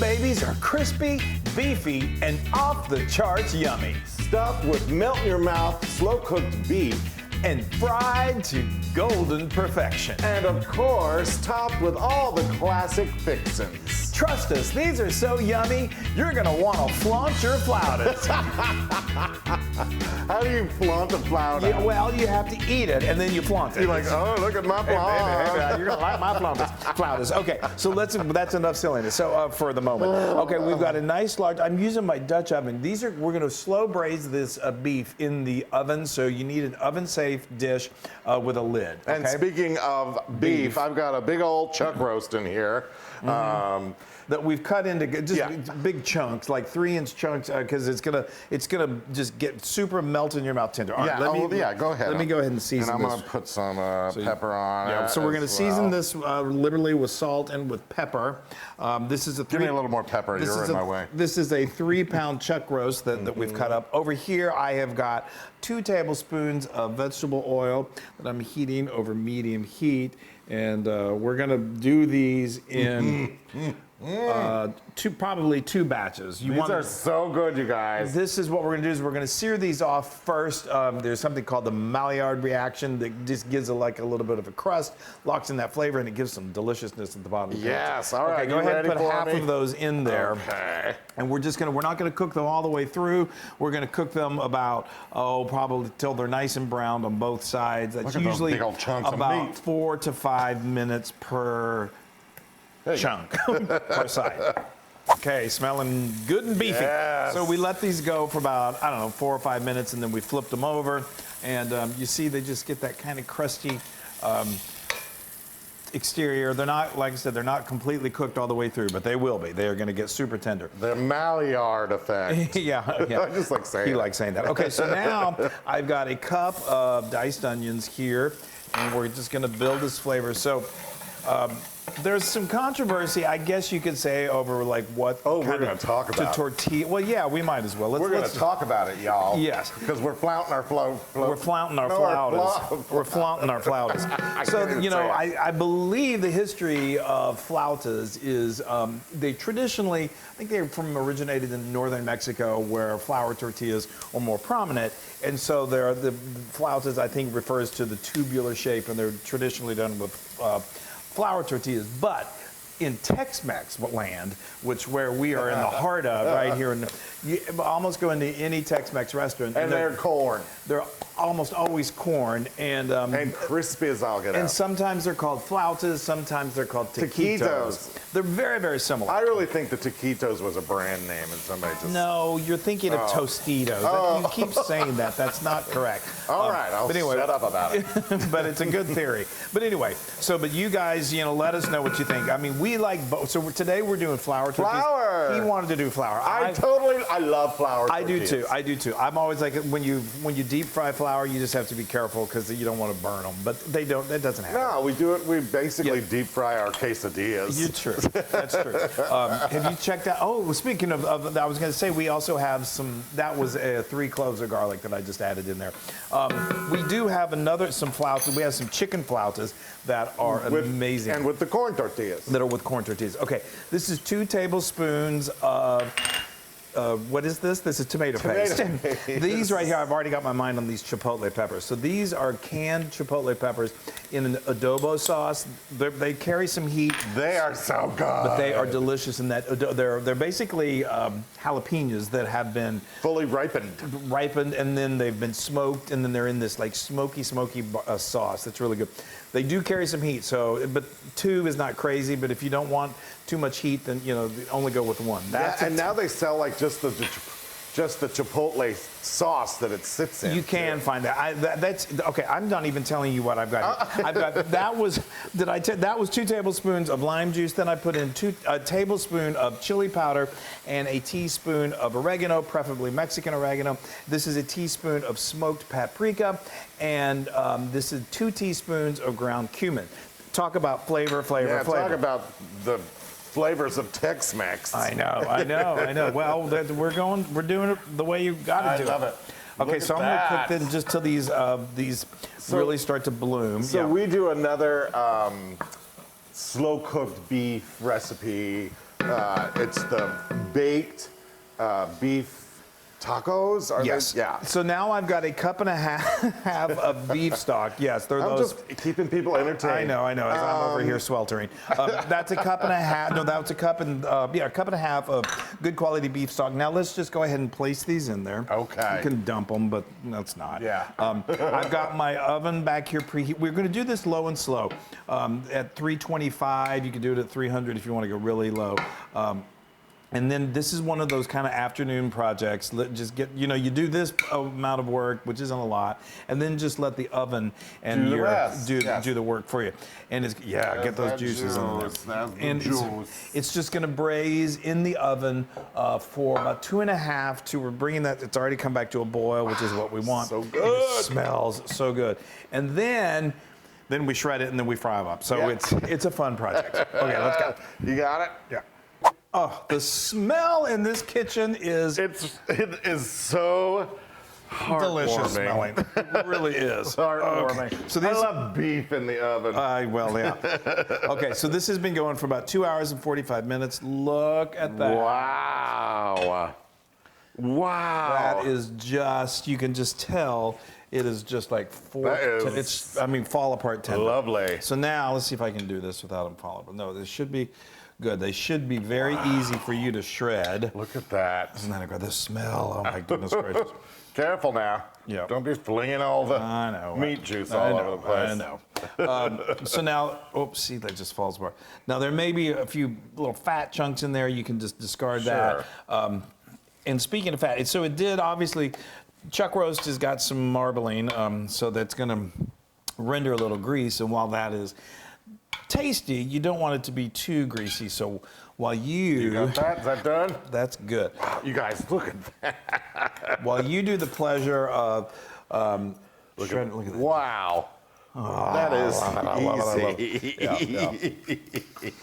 babies are crispy, beefy, and off the charts yummy. Stuffed with melt-in-your-mouth, slow-cooked beef. And fried to golden perfection. And of course, topped with all the classic fixins. Trust us, these are so yummy, you're gonna wanna flaunt your flautas. How do you flaunt a flauta? Yeah, well, you have to eat it and then you flaunt it. You're like, oh, look at my flauta. Hey, baby, you're gonna like my flautas. Okay, so that's enough silliness. So for the moment, okay, we've got a nice large. I'm using my Dutch oven. We're gonna slow braise this beef in the oven. So you need an oven-safe dish with a lid. Okay? And speaking of beef, I've got a big old chuck roast in here. That we've cut into big chunks, like 3-inch chunks, because it's gonna just get super melt in your mouth tender. All right, go ahead. Let me go ahead and season and I'm this. gonna put some pepper on it. So we're gonna season this literally with salt and with pepper. This is Give me a little more pepper. You're in my way. This is a 3-pound chuck roast that we've cut up. Over here, I have got 2 tablespoons of vegetable oil that I'm heating over medium heat, and we're gonna do these in. Probably two batches. These are so good, you guys. This is what we're going to do is we're going to sear these off first. There's something called the Maillard reaction that just gives a little bit of a crust, locks in that flavor, and it gives some deliciousness at the bottom. Yes, all right. Okay, go ahead and put half of those in there. Okay. And we're not going to cook them all the way through. We're going to cook them about, probably till they're nice and browned on both sides. That's usually big old chunks of about meat. 4 to 5 minutes per chunk per side. Okay, smelling good and beefy. Yes. So we let these go for about, I don't know, 4 or 5 minutes, and then we flipped them over. And you see they just get that kind of crusty exterior. They're not, like I said, they're not completely cooked all the way through, but they will be. They are going to get super tender. The Maillard effect. yeah. I just like saying He it. likes saying that. Okay, so now I've got a cup of diced onions here, and we're just going to build this flavor. So there's some controversy, I guess you could say, over like what. Oh, we're going to talk about tortilla. Well, yeah, we might as well. We're going to talk about it, y'all. Yes, because we're flaunting our We're flaunting our flautas. We're flaunting our flautas. So I believe the history of flautas is they traditionally, I think they're originated in northern Mexico, where flour tortillas are more prominent, and so the flautas, I think, refers to the tubular shape, and they're traditionally done with flour tortillas. But in Tex-Mex land, where we are in the heart of, right here, you almost go into any Tex-Mex restaurant, and they're corn. They're almost always corn, and crispy as all get out. And sometimes they're called flautas, sometimes they're called taquitos. They're very, very similar. I really think the taquitos was a brand name, and somebody just... No, you're thinking of Tostitos. You keep saying that. That's not correct. All right, I'll shut up about it. But it's a good theory. But anyway, but you guys, let us know what you think. I mean, we like both. So today we're doing flour tortillas. Flour! He wanted to do flour. I love flour tortillas. I do too. I'm always like, when you deep fry flour, you just have to be careful because you don't want to burn them. But they don't. That doesn't happen. No, we do it. We basically deep fry our quesadillas. You're true. That's true. Have you checked out? Oh, speaking of I was going to say we also have some. That was 3 cloves of garlic that I just added in there. We do have some flautas. We have some chicken flautas that are amazing. And with the corn tortillas. That are with corn tortillas. Okay, this is 2 tablespoons of. What is this? This is tomato paste. These right here, I've already got my mind on these chipotle peppers. So these are canned chipotle peppers in an adobo sauce. They carry some heat. They are so good. But they are delicious in that they're basically jalapenos that have been fully ripened, and then they've been smoked, and then they're in this like smoky sauce. That's really good. They do carry some heat, but 2 is not crazy. But if you don't want too much heat, then only go with 1. And now they sell like just the chipotle sauce that it sits in. You can find that. That's okay. I'm not even telling you what I've got. I've got that was 2 tablespoons of lime juice. Then I put in a tablespoon of chili powder and a teaspoon of oregano, preferably Mexican oregano. This is a teaspoon of smoked paprika, and this is 2 teaspoons of ground cumin. Talk about flavor. Talk about the flavors of Tex-Mex. I know. Well, we're doing it the way you got to do it. I love it. Okay, so I'm gonna cook them just till these really start to bloom. So we do another slow-cooked beef recipe It's the baked beef tacos. Are Yes. they? Yeah. So now I've got a cup and a half of beef stock. Yes, they're I'm those. just keeping people entertained. I know. As I'm over here sweltering. That's a cup and a half. No, that's a cup and a cup and a half of good quality beef stock. Now let's just go ahead and place these in there. Okay. You can dump them, but that's not. Yeah. I've got my oven back here preheat. We're going to do this low and slow. At 325, you can do it at 300 if you want to go really low. And then this is one of those kind of afternoon projects. Just get, you do this amount of work, which isn't a lot, and then just let the oven and do the work for you. And it's get those juices in there. And it's just going to braise in the oven for about 2.5 to we're bringing that. It's already come back to a boil, which is what we want. So good. It smells so good. And then we shred it and then we fry them up. So it's a fun project. Okay, let's go. You got it? Yeah. Oh, the smell in this kitchen is It is so delicious smelling. It really is. Heartwarming. Okay. So I love beef in the oven. Okay, so this has been going for about 2 hours and 45 minutes. Look at that. Wow. That is just, you can just tell it is just like fall apart tender. Lovely. So now let's see if I can do this without them falling. But no, this should be good. They should be very easy for you to shred. Look at that. Isn't that a good? The smell, oh my goodness gracious. Careful now. Yeah. Don't be flinging all the meat juice all over the place. I know. So now, see, that just falls apart. Now there may be a few little fat chunks in there. You can just discard that. And speaking of fat, so it did obviously, chuck roast has got some marbling, so that's going to render a little grease. And while that is tasty, you don't want it to be too greasy. So while you got that? Is that done? That's good. Wow, you guys, look at that. While you do the pleasure of look at that. Wow. Oh, that is easy.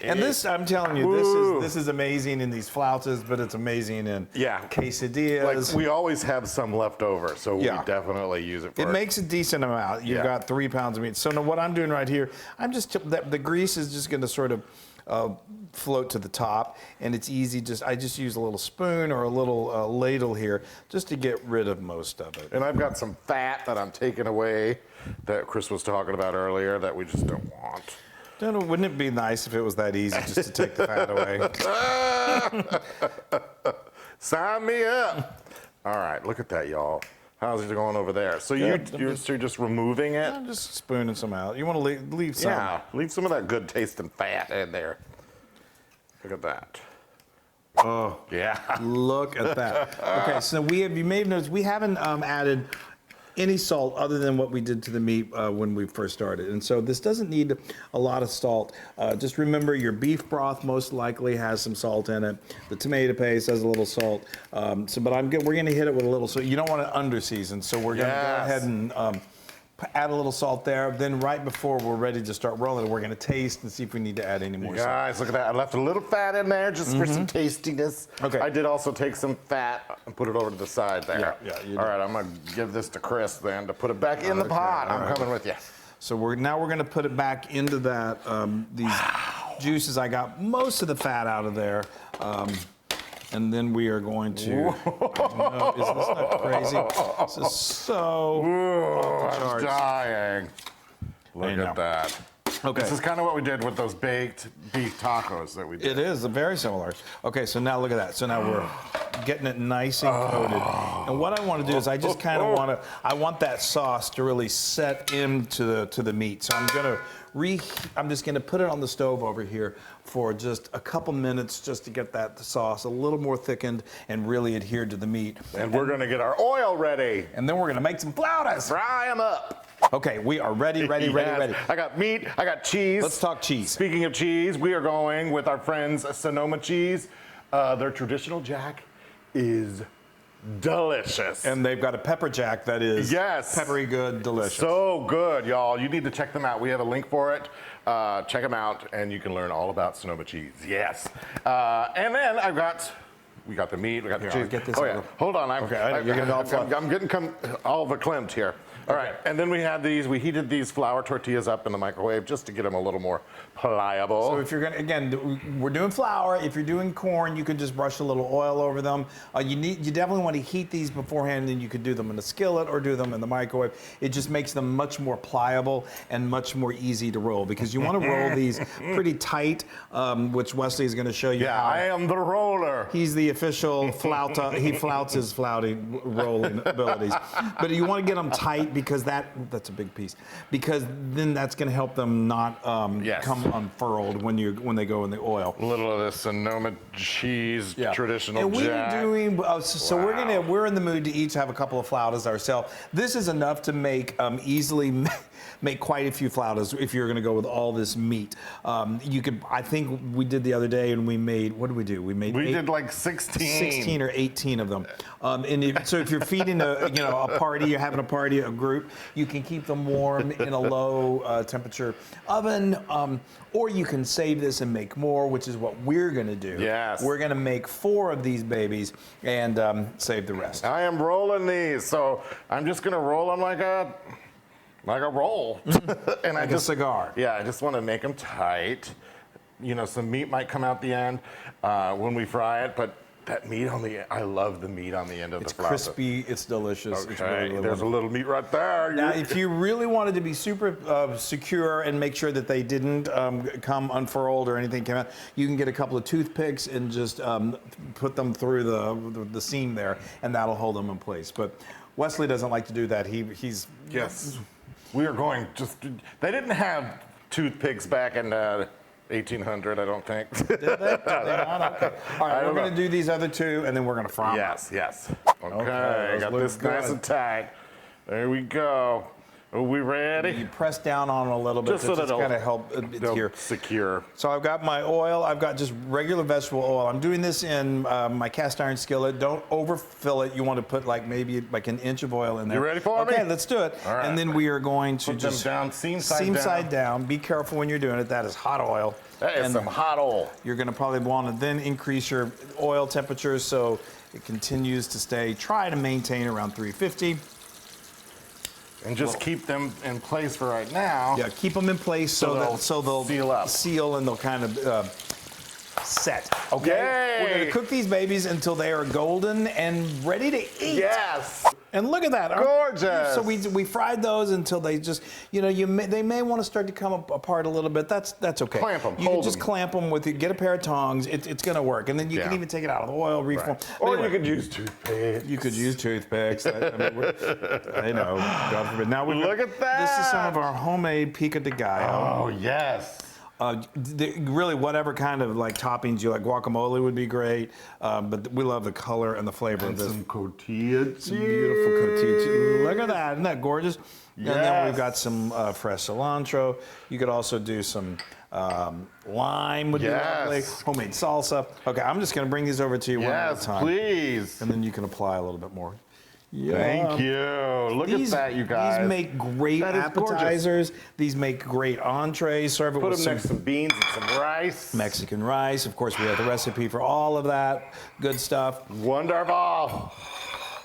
And this, I'm telling you, this is amazing in these flautas, but it's amazing in quesadillas. Like we always have some left over, so we definitely use it for it. Makes a decent amount. You've got 3 pounds of meat. So now what I'm doing right here, the grease is just going to sort of float to the top, and it's easy. I just use a little spoon or a little ladle here just to get rid of most of it. And I've got some fat that I'm taking away that Chris was talking about earlier that we just don't want. Wouldn't it be nice if it was that easy just to take the fat away? Sign me up. All right, look at that, y'all. How's it going over there? So you're just removing it? I'm just spooning some out. You want to leave some? Yeah, leave some of that good tasting fat in there. Look at that. Oh, yeah. Look at that. Okay, so you may have noticed we haven't added any salt other than what we did to the meat when we first started. And so this doesn't need a lot of salt. Just remember your beef broth most likely has some salt in it. The tomato paste has a little salt. But we're gonna hit it with a little, so you don't want to under-season. So we're gonna go ahead and add a little salt there. Then right before we're ready to start rolling, we're gonna taste and see if we need to add any more salt. Guys, look at that. I left a little fat in there just for some tastiness. Okay. I did also take some fat and put it over to the side there. All right, I'm gonna give this to Chris then to put it back in the pot. I'm coming with you. So we're gonna put it back into that, these juices. I got most of the fat out of there. And then we are going to, is this not crazy? This is so off the charts. I'm dying. Look at that. Okay. This is kind of what we did with those baked beef tacos that we did. It is very similar. Okay, so now look at that. So now we're getting it nice and coated. And what I want to do is I just kind of want that sauce to really set into the meat. So I'm just going to put it on the stove over here for just a couple minutes just to get that sauce a little more thickened and really adhered to the meat. And we're going to get our oil ready. And then we're going to make some flautas. Fry them up. Okay, we are ready. I got meat, I got cheese. Let's talk cheese. Speaking of cheese, we are going with our friends Sonoma Cheese. Their traditional jack is delicious. And they've got a pepper jack that is peppery good, delicious. So good, y'all. You need to check them out. We have a link for it. Check them out, and you can learn all about Sonoma Cheese. Yes. And then I've got We got the meat, we got the cheese. Get this Hold on, I'm getting all verklempt here. All right, and then we had these, we heated these flour tortillas up in the microwave just to get them a little more pliable. So if you're gonna, again, we're doing flour. If you're doing corn, you can just brush a little oil over them. You definitely want to heat these beforehand, and you could do them in a skillet or do them in the microwave. It just makes them much more pliable and much more easy to roll, because you want to roll these pretty tight, which Wesley is going to show you. Yeah, I am the roller. He's the official flauta. He flouts his flouting rolling abilities. But you want to get them tight, because that's a big piece. Because then that's going to help them not come unfurled when they go in the oil. A little of this Sonoma cheese, traditional and jack. we're doing so we're in the mood to each have a couple of flautas ourselves. This is enough to make easily make quite a few flautas if you're going to go with all this meat. You could, I think we did the other day, and we made, what did we do? We did like 16 or 18 of them. So if you're feeding a party, you're having a party, a group, you can keep them warm in a low temperature oven, or you can save this and make more, which is what we're going to do. Yes. We're going to make 4 of these babies and save the rest. I am rolling these, so I'm just going to roll them like a roll. And like a cigar. Yeah, I just want to make them tight. Some meat might come out the end when we fry it, but that meat I love the meat on the end of the flauta. It's crispy, it's delicious. Okay, it's really there's a little meat right there. Now, if you really wanted to be super secure and make sure that they didn't come unfurled or anything came out, you can get a couple of toothpicks and just put them through the seam there, and that'll hold them in place. But Wesley doesn't like to do that. He's Yes. We are going they didn't have toothpicks back in 1800, I don't think. Did they? Okay. All right, we're going to do these other 2, and then we're going to fry them. Yes. Okay, got this nice and tight. There we go. Are we ready? You press down on it a little bit just so that it'll kind of help here. Secure. So I've got my oil. I've got just regular vegetable oil. I'm doing this in my cast iron skillet. Don't overfill it. You want to put maybe an inch of oil in there. You ready for me? Okay, let's do it. All right. And then we are going to put just them down, seam side down. Be careful when you're doing it. That is hot oil. That is some hot oil. You're going to probably want to then increase your oil temperature so it continues to try to maintain around 350. And just keep them in place for right now. Yeah, keep them in place so they'll seal up. Seal, and they'll kind of set. Okay? Yay! We're going to cook these babies until they are golden and ready to eat. Yes! And look at that. Gorgeous! So we fried those until they just, they may want to start to come apart a little bit. That's okay. Clamp them. You can just clamp them get a pair of tongs. It's going to work. And then you can even take it out of the oil, reform. Right. Or you could use toothpicks. You could use toothpicks. I know. God forbid. Now look at that. This is some of our homemade pico de gallo. Oh, yes. Really, whatever kind of toppings you like, guacamole would be great, but we love the color and the flavor of this. Some cotija cheese. Some beautiful cotija cheese. Look at that, isn't that gorgeous? Yes. And then we've got some fresh cilantro. You could also do some lime would be lovely. Homemade salsa. Okay, I'm just going to bring these over to you one at a time. Yes, please. And then you can apply a little bit more. Thank you. Look at that, you guys. These make great appetizers. These make great entrees. Serve it with some beans and some rice. Mexican rice. Of course, we have the recipe for all of that good stuff. Wonderful.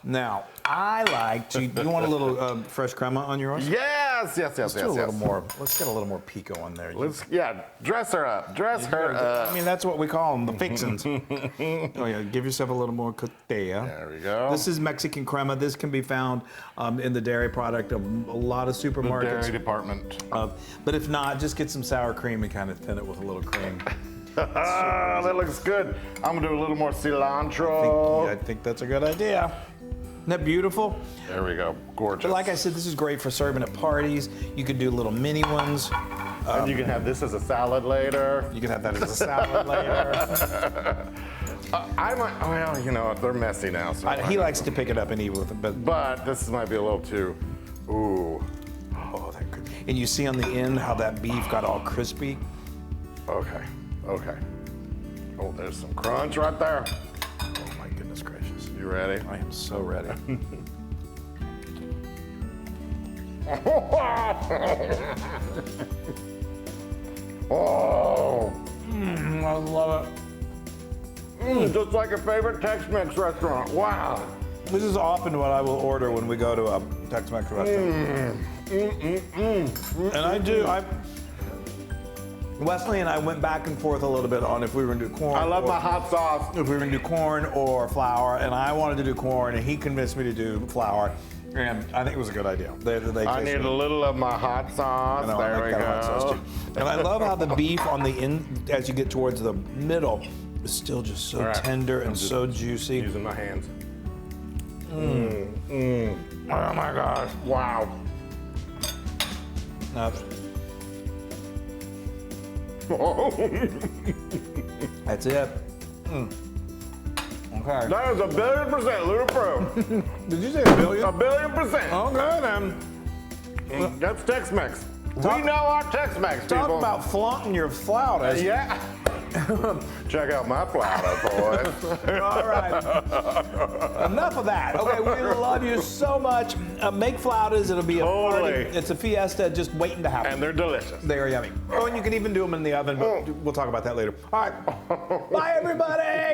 Now, I like to. You want a little fresh crema on yours? Yes. Let's do a little more. Let's get a little more pico on there. Dress her up. Dress her up. I mean, that's what we call them, the fixins. Oh yeah, give yourself a little more cotija. There we go. This is Mexican crema. This can be found in the dairy product of a lot of supermarkets. The dairy department. But if not, just get some sour cream and kind of thin it with a little cream. That looks good. I'm gonna do a little more cilantro. I think that's a good idea. Isn't that beautiful? There we go. Gorgeous. But like I said, this is great for serving at parties. You could do little mini ones. And you can have this as a salad later. You can have that as a salad later. They're messy now. So he likes to pick it up and eat with it. But this might be a little too, ooh. Oh, that could. And you see on the end how that beef got all crispy? Okay. Oh, there's some crunch right there. Oh my goodness gracious. You ready? I am so ready. Oh. I love it. Just like a favorite Tex-Mex restaurant. Wow. This is often what I will order when we go to a Tex-Mex restaurant. And Wesley and I went back and forth a little bit on if we were gonna do corn. I love my hot sauce. If we were gonna do corn or flour, and I wanted to do corn, and he convinced me to do flour, and I think it was a good idea. I need a little of my hot sauce. There we go. Hot sauce too. And I love how the beef on the end, as you get towards the middle, is still just so tender and so juicy. Using my hands. Oh my gosh! Wow. That's it. Okay. That is 1,000,000,000% Luda Pro. Did you say 1,000,000,000? 1,000,000,000%. Okay then. That's Tex-Mex. We know our Tex-Mex people. Talk about flaunting your flautas. Yeah. Check out my flauta, boys. All right. Enough of that. Okay, we love you so much. Make flautas. It'll be a party. It's a fiesta just waiting to happen. And they're delicious. They are yummy. Oh, and you can even do them in the oven, but we'll talk about that later. All right. Bye, everybody.